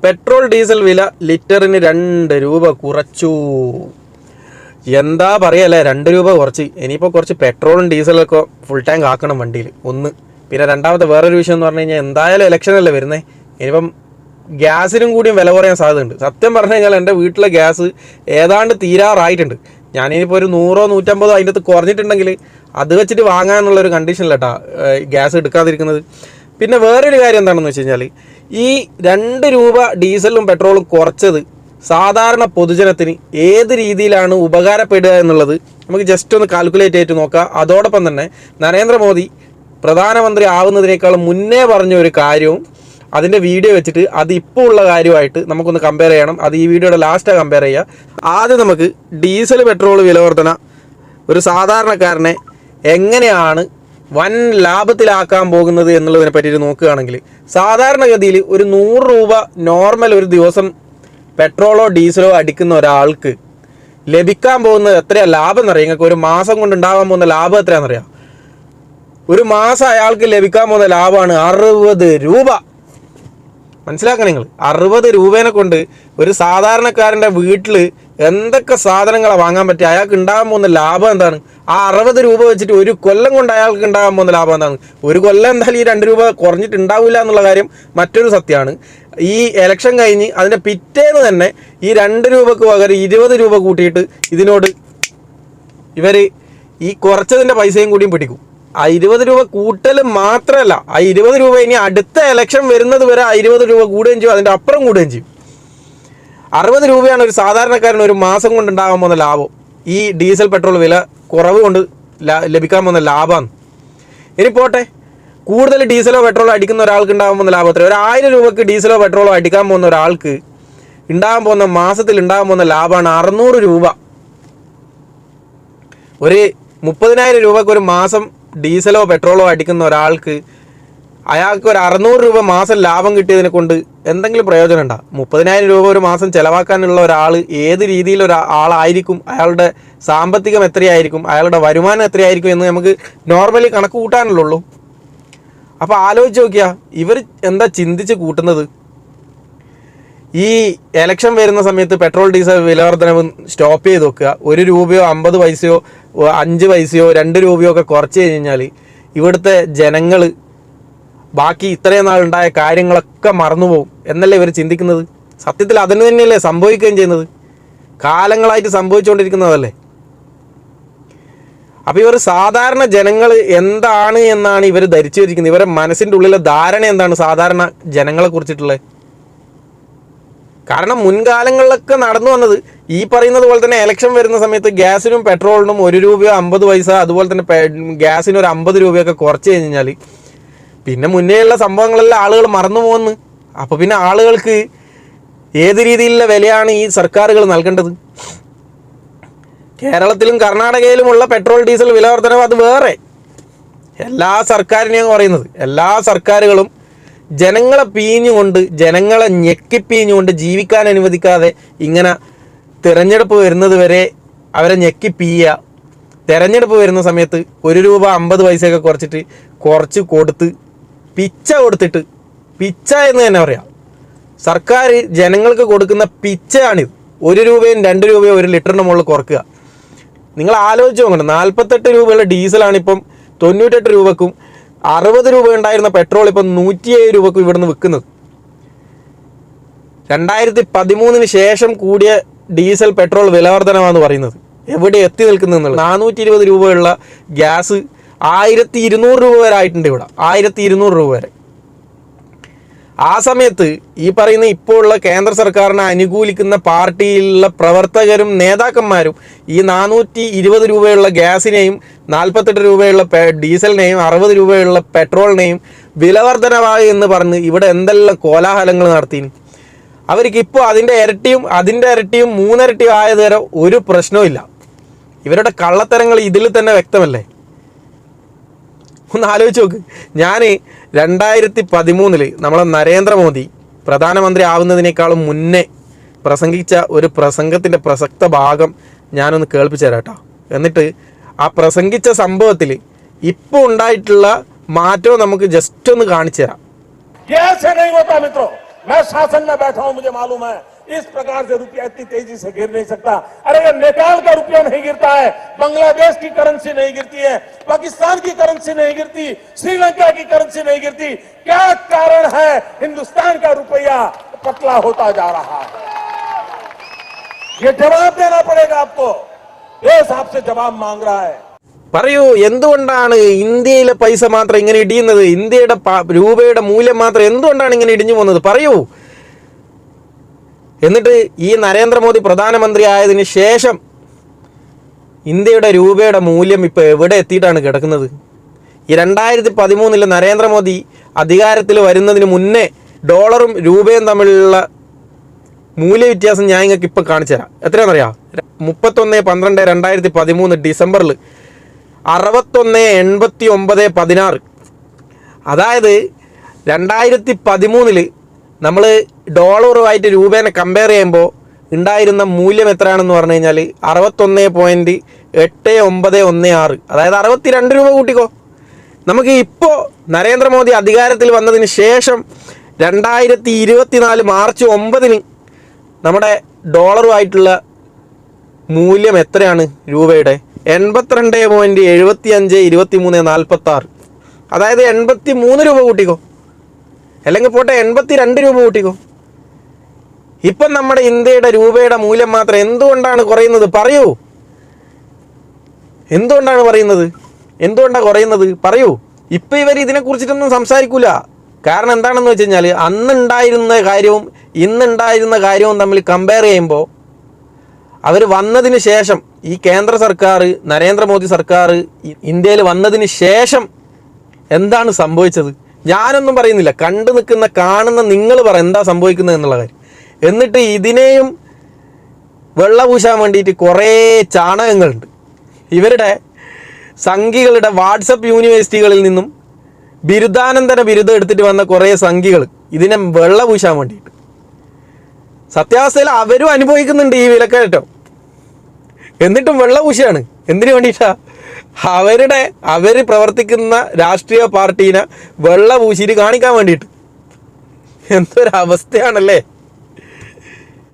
Petrol diesel വില ലിറ്ററിന് 2 രൂപ കുറച്ചു. എന്താ പറയല്ലേ, 2 രൂപ കുറച്ച്. ഇനിയിപ്പോൾ കുറച്ച് പെട്രോളും ഡീസലൊക്കെ ഫുൾ ടാങ്ക് ആക്കണം വണ്ടിയിൽ ഒന്ന്. പിന്നെ രണ്ടാമത്തെ വേറൊരു വിഷയം എന്ന് പറഞ്ഞു കഴിഞ്ഞാൽ എന്തായാലും ഇലക്ഷനല്ലേ വരുന്നത്. ഇനിയിപ്പം ഗ്യാസിനും കൂടിയും വില കുറയാൻ സാധ്യതയുണ്ട്. സത്യം പറഞ്ഞു കഴിഞ്ഞാൽ എൻ്റെ വീട്ടിലെ ഗ്യാസ് ഏതാണ്ട് തീരാറായിട്ടുണ്ട്. ഞാനിനിപ്പോൾ ഒരു 100 150 അതിൻ്റെ അകത്ത് കുറഞ്ഞിട്ടുണ്ടെങ്കിൽ അത് വെച്ചിട്ട് വാങ്ങാനുള്ളൊരു കണ്ടീഷനിലട്ടാ ഗ്യാസ് എടുക്കാതിരിക്കുന്നത്. പിന്നെ വേറൊരു കാര്യം എന്താണെന്ന് വെച്ച് കഴിഞ്ഞാൽ ഈ 2 രൂപ ഡീസലും പെട്രോളും കുറച്ചത് സാധാരണ പൊതുജനത്തിന് ഏത് രീതിയിലാണ് ഉപകാരപ്പെടുക എന്നുള്ളത് നമുക്ക് ജസ്റ്റ് ഒന്ന് കാൽക്കുലേറ്റ് ചെയ്തിട്ട് നോക്കാം. അതോടൊപ്പം തന്നെ നരേന്ദ്രമോദി പ്രധാനമന്ത്രി ആവുന്നതിനേക്കാളും മുന്നേ പറഞ്ഞ ഒരു കാര്യവും അതിൻ്റെ വീഡിയോ വെച്ചിട്ട് അത് ഇപ്പോൾ ഉള്ള കാര്യമായിട്ട് നമുക്കൊന്ന് കമ്പയർ ചെയ്യണം. അത് ഈ വീഡിയോയുടെ ലാസ്റ്റാണ് കമ്പയർ ചെയ്യുക. ആദ്യം നമുക്ക് ഡീസൽ പെട്രോൾ വില വർധന ഒരു സാധാരണക്കാരനെ എങ്ങനെയാണ് വൻ ലാഭത്തിലാക്കാൻ പോകുന്നത് എന്നുള്ളതിനെ പറ്റിയിട്ട് നോക്കുകയാണെങ്കിൽ സാധാരണഗതിയിൽ ഒരു 100 രൂപ നോർമൽ ഒരു ദിവസം പെട്രോളോ ഡീസലോ അടിക്കുന്ന ഒരാൾക്ക് ലഭിക്കാൻ പോകുന്നത് എത്രയാണ് ലാഭം എന്നറിയാം. നിങ്ങൾക്ക് ഒരു മാസം കൊണ്ട് ഉണ്ടാകാൻ പോകുന്ന ലാഭം എത്രയാണെന്നറിയാം. ഒരു മാസം അയാൾക്ക് ലഭിക്കാൻ പോകുന്ന ലാഭമാണ് 60 രൂപ. മനസ്സിലാക്കണം നിങ്ങൾ, 60 രൂപേനെ കൊണ്ട് ഒരു സാധാരണക്കാരൻ്റെ വീട്ടിൽ എന്തൊക്കെ സാധനങ്ങളാണ് വാങ്ങാൻ പറ്റുക. അയാൾക്ക് ഉണ്ടാകാൻ പോകുന്ന ലാഭം എന്താണ്? ആ 60 രൂപ വെച്ചിട്ട് ഒരു കൊല്ലം കൊണ്ട് അയാൾക്ക് ഉണ്ടാകാൻ പോകുന്ന ലാഭം എന്താണ്? ഒരു കൊല്ലം എന്തായാലും ഈ 2 രൂപ കുറഞ്ഞിട്ടുണ്ടാവില്ല എന്നുള്ള കാര്യം മറ്റൊരു സത്യമാണ്. ഈ ഇലക്ഷൻ കഴിഞ്ഞ് അതിൻ്റെ പിറ്റേന്ന് തന്നെ ഈ 2 രൂപക്ക് പകരം 20 രൂപ കൂട്ടിയിട്ട് ഇതിനോട് ഇവർ ഈ കുറച്ചതിൻ്റെ പൈസയും കൂടിയും പിടിക്കും. ആ 20 രൂപ കൂട്ടൽ മാത്രമല്ല, ആ 20 രൂപ ഇനി അടുത്ത ഇലക്ഷൻ വരുന്നത് വരെ ആ 20 രൂപ കൂടുകയും ചെയ്യും, അതിൻ്റെ അപ്പുറം കൂടുകയും ചെയ്യും. 60 രൂപയാണ് ഒരു സാധാരണക്കാരന് ഒരു മാസം കൊണ്ട് ഉണ്ടാകാൻ പോകുന്ന ലാഭം. ഈ ഡീസൽ പെട്രോൾ വില കുറവ് കൊണ്ട് ലഭിക്കാൻ പോകുന്ന ലാഭമാണ്. ഇനി പോട്ടെ, കൂടുതൽ ഡീസലോ പെട്രോളോ അടിക്കുന്ന ഒരാൾക്ക് ഉണ്ടാകാൻ പോകുന്ന ലാഭം എത്ര? ഒരു 1000 രൂപക്ക് ഡീസലോ പെട്രോളോ അടിക്കാൻ പോകുന്ന ഒരാൾക്ക് ഉണ്ടാകാൻ പോകുന്ന മാസത്തിൽ ഉണ്ടാകാൻ പോകുന്ന ലാഭമാണ് 600 രൂപ. ഒരു 30,000 രൂപക്ക് ഒരു മാസം ഡീസലോ പെട്രോളോ അടിക്കുന്ന ഒരാൾക്ക് അയാൾക്ക് ഒരു 600 രൂപ മാസം ലാഭം കിട്ടിയതിനെ കൊണ്ട് എന്തെങ്കിലും പ്രയോജനം ഉണ്ടാകും? 30,000 രൂപ ഒരു മാസം ചിലവാക്കാനുള്ള ഒരാൾ ഏത് രീതിയിൽ ഒരാളായിരിക്കും, അയാളുടെ സാമ്പത്തികം എത്രയായിരിക്കും, അയാളുടെ വരുമാനം എത്രയായിരിക്കും എന്ന് നമുക്ക് നോർമലി കണക്ക് കൂട്ടാനുള്ളൂ. അപ്പോൾ ആലോചിച്ച് നോക്കിയാൽ ഇവർ എന്താ ചിന്തിച്ച് കൂട്ടുന്നത്? ഈ ഇലക്ഷൻ വരുന്ന സമയത്ത് പെട്രോൾ ഡീസൽ വില വർധനവ് സ്റ്റോപ്പ് ചെയ്ത് വെക്കുക. 1 രൂപയോ 50 പൈസയോ 5 പൈസയോ 2 രൂപയോ ഒക്കെ കുറച്ച് കഴിഞ്ഞാൽ ഇവിടുത്തെ ജനങ്ങൾ ബാക്കി ഇത്രയും നാളുണ്ടായ കാര്യങ്ങളൊക്കെ മറന്നുപോകും എന്നല്ലേ ഇവർ ചിന്തിക്കുന്നത്. സത്യത്തിൽ അതിന് തന്നെയല്ലേ സംഭവിക്കുകയും ചെയ്യുന്നത്, കാലങ്ങളായിട്ട് സംഭവിച്ചുകൊണ്ടിരിക്കുന്നതല്ലേ. അപ്പോൾ ഇവർ സാധാരണ ജനങ്ങൾ എന്താണ് എന്നാണ് ഇവർ ധരിച്ചു വച്ചിരിക്കുന്നത്. ഇവരുടെ മനസ്സിൻ്റെ ഉള്ളിലെ ധാരണ എന്താണ് സാധാരണ ജനങ്ങളെ കുറിച്ചിട്ടുള്ളത്? കാരണം മുൻകാലങ്ങളിലൊക്കെ നടന്നു വന്നത് ഈ പറയുന്നത് പോലെ തന്നെ ഇലക്ഷൻ വരുന്ന സമയത്ത് ഗ്യാസിനും പെട്രോളിനും 1 രൂപയോ 50 പൈസ, അതുപോലെ തന്നെ ഗ്യാസിന് ഒരു 50 രൂപയൊക്കെ കുറച്ച് കഴിഞ്ഞാൽ പിന്നെ മുന്നേയുള്ള സംഭവങ്ങളെല്ലാം ആളുകൾ മറന്നു പോകുന്നു. അപ്പോൾ പിന്നെ ആളുകൾക്ക് ഏത് രീതിയിലുള്ള വിലയാണ് ഈ സർക്കാരുകൾ നൽകേണ്ടത്? കേരളത്തിലും കർണാടകയിലുമുള്ള പെട്രോൾ ഡീസൽ വില വർധനവ് അത് വേറെ. എല്ലാ സർക്കാരിനെയും പറയുന്നത്, എല്ലാ സർക്കാരുകളും ജനങ്ങളെ പീഞ്ഞുകൊണ്ട്, ജനങ്ങളെ ഞെക്കിപ്പീഞ്ഞുകൊണ്ട് ജീവിക്കാൻ അനുവദിക്കാതെ ഇങ്ങനെ തിരഞ്ഞെടുപ്പ് വരുന്നത് വരെ അവരെ ഞെക്കിപ്പീയുക. തിരഞ്ഞെടുപ്പ് വരുന്ന സമയത്ത് 1 രൂപ 50 പൈസയൊക്കെ കുറച്ച് കൊടുത്ത് പിച്ച കൊടുത്തിട്ട്, പിച്ച എന്ന് തന്നെ പറയാം, സർക്കാർ ജനങ്ങൾക്ക് കൊടുക്കുന്ന പിച്ചയാണിത്. 1 രൂപയും 2 രൂപയും 1 ലിറ്ററിന് മുകളിൽ കുറക്കുക. നിങ്ങൾ ആലോചിച്ച് നോക്കണം, 48 രൂപയുള്ള ഡീസലാണിപ്പം 98 രൂപക്കും 60 രൂപ ഉണ്ടായിരുന്ന പെട്രോൾ ഇപ്പം 107 രൂപക്കും ഇവിടുന്ന് വിൽക്കുന്നത്. 2013 ശേഷം കൂടിയ ഡീസൽ പെട്രോൾ വില വർധനമാണെന്ന് പറയുന്നത് എവിടെ എത്തി നിൽക്കുന്നുള്ളത്. 420 രൂപയുള്ള ഗ്യാസ് 1200 രൂപ വരെ ആയിട്ടുണ്ട് ഇവിടെ, 1200 രൂപ വരെ. ആ സമയത്ത് ഈ പറയുന്ന ഇപ്പോൾ ഉള്ള കേന്ദ്ര സർക്കാരിനെ അനുകൂലിക്കുന്ന പാർട്ടിയിലുള്ള പ്രവർത്തകരും നേതാക്കന്മാരും ഈ 420 രൂപയുള്ള ഗ്യാസിനെയും 48 രൂപയുള്ള ഡീസലിനെയും 60 രൂപയുള്ള പെട്രോളിനെയും വില വർധനവായി എന്ന് പറഞ്ഞ് ഇവിടെ എന്തെല്ലാം കോലാഹലങ്ങൾ നടത്തിന്. അവർക്കിപ്പോൾ അതിൻ്റെ ഇരട്ടിയും 3 ഇരട്ടിയും ആയത് വരെ ഒരു പ്രശ്നവും. ഇവരുടെ കള്ളത്തരങ്ങൾ ഇതിൽ തന്നെ വ്യക്തമല്ലേ? ഒന്ന് ആലോചിച്ച് നോക്ക്. ഞാൻ 2013 നമ്മളെ നരേന്ദ്രമോദി പ്രധാനമന്ത്രി ആവുന്നതിനേക്കാളും മുന്നേ പ്രസംഗിച്ച ഒരു പ്രസംഗത്തിൻ്റെ പ്രസക്ത ഭാഗം ഞാനൊന്ന് കേൾപ്പിച്ചു തരാം കേട്ടോ. എന്നിട്ട് ആ പ്രസംഗിച്ച സംഭവത്തിൽ ഇപ്പോൾ ഉണ്ടായിട്ടുള്ള മാറ്റവും നമുക്ക് ജസ്റ്റ് ഒന്ന് കാണിച്ചു തരാം. गैस से नहीं होता मित्रों, मैं शासन में बैठा हूं, मुझे मालूम है इस प्रकार से रुपया इतनी तेजी से गिर नहीं सकता। अरे ये नेपाल का रुपया नहीं गिरता है, बांग्लादेश की करेंसी नहीं गिरती है, पाकिस्तान की करेंसी नहीं गिरती, श्रीलंका की करेंसी नहीं गिरती, क्या कारण है हिंदुस्तान का रुपया पतला होता जा रहा है? ये जवाब देना पड़ेगा आपको, देश आपसे जवाब मांग रहा है। പറയൂ, എന്തുകൊണ്ടാണ് ഇന്ത്യയിലെ പൈസ മാത്രം ഇങ്ങനെ ഇടിയുന്നത്? ഇന്ത്യയുടെ രൂപയുടെ മൂല്യം മാത്രം എന്തുകൊണ്ടാണ് ഇങ്ങനെ ഇടിഞ്ഞു പോകുന്നത്? പറയൂ. എന്നിട്ട് ഈ നരേന്ദ്രമോദി പ്രധാനമന്ത്രി ആയതിനു ശേഷം ഇന്ത്യയുടെ രൂപയുടെ മൂല്യം ഇപ്പോൾ എവിടെ എത്തിയിട്ടാണ് കിടക്കുന്നത്? ഈ 2013 നരേന്ദ്രമോദി അധികാരത്തിൽ വരുന്നതിന് മുന്നേ ഡോളറും രൂപയും തമ്മിലുള്ള മൂല്യവ്യത്യാസം ഞാൻ നിങ്ങൾക്ക് ഇപ്പം കാണിച്ചു തരാം. എത്രയാണെന്നറിയാം? 31/12/2013 ഡിസംബറിൽ 61.8916. അതായത് 2013 നമ്മൾ ഡോളറുമായിട്ട് രൂപേനെ കമ്പയർ ചെയ്യുമ്പോൾ ഉണ്ടായിരുന്ന മൂല്യം എത്രയാണെന്ന് പറഞ്ഞു കഴിഞ്ഞാൽ 61.8916. അതായത് 62 രൂപ കൂട്ടിക്കോ. നമുക്ക് ഇപ്പോൾ നരേന്ദ്രമോദി അധികാരത്തിൽ വന്നതിന് ശേഷം 2024 മാർച്ച് 9 നമ്മുടെ ഡോളറുമായിട്ടുള്ള മൂല്യം എത്രയാണ് രൂപയുടെ? 82.752346. അതായത് 83 രൂപ കൂട്ടിക്കോ, അല്ലെങ്കിൽ പോട്ടെ 82 രൂപ കൂട്ടിക്കോ. ഇപ്പം നമ്മുടെ ഇന്ത്യയുടെ രൂപയുടെ മൂല്യം മാത്രം എന്തുകൊണ്ടാണ് കുറയുന്നത്? പറയൂ, എന്തുകൊണ്ടാണ് കുറയുന്നത്? പറയൂ. ഇപ്പം ഇവർ ഇതിനെക്കുറിച്ചിട്ടൊന്നും സംസാരിക്കൂല. കാരണം എന്താണെന്ന് വെച്ച് കഴിഞ്ഞാൽ അന്നുണ്ടായിരുന്ന കാര്യവും ഇന്നുണ്ടായിരുന്ന കാര്യവും തമ്മിൽ കമ്പയർ ചെയ്യുമ്പോൾ അവർ വന്നതിന് ശേഷം, ഈ കേന്ദ്ര സർക്കാർ, നരേന്ദ്രമോദി സർക്കാർ ഇന്ത്യയിൽ വന്നതിന് ശേഷം എന്താണ് സംഭവിച്ചത്? ഞാനൊന്നും പറയുന്നില്ല, കണ്ടു നിൽക്കുന്ന കാണുന്ന നിങ്ങൾ പറ എന്താ സംഭവിക്കുന്നത് എന്നുള്ള കാര്യം. എന്നിട്ട് ഇതിനെയും വെള്ളപൂശാൻ വേണ്ടിയിട്ട് കുറേ ചാണകങ്ങളുണ്ട്. ഇവരുടെ സംഘികളുടെ വാട്സപ്പ് യൂണിവേഴ്സിറ്റികളിൽ നിന്നും ബിരുദാനന്തര ബിരുദം എടുത്തിട്ട് വന്ന കുറേ സംഘികൾ ഇതിനെ വെള്ളപൂശാൻ വേണ്ടിയിട്ട്. സത്യാവസ്ഥയിൽ അവരും അനുഭവിക്കുന്നുണ്ട് ഈ വിലക്കയറ്റം, എന്നിട്ടും വെള്ളപൂശയാണ്. എന്തിനു വേണ്ടിയിട്ടാ? അവർ പ്രവർത്തിക്കുന്ന രാഷ്ട്രീയ പാർട്ടീനെ വെള്ളപൂശിയിട്ട് കാണിക്കാൻ വേണ്ടിയിട്ട്. എന്തൊരവസ്ഥയാണല്ലേ.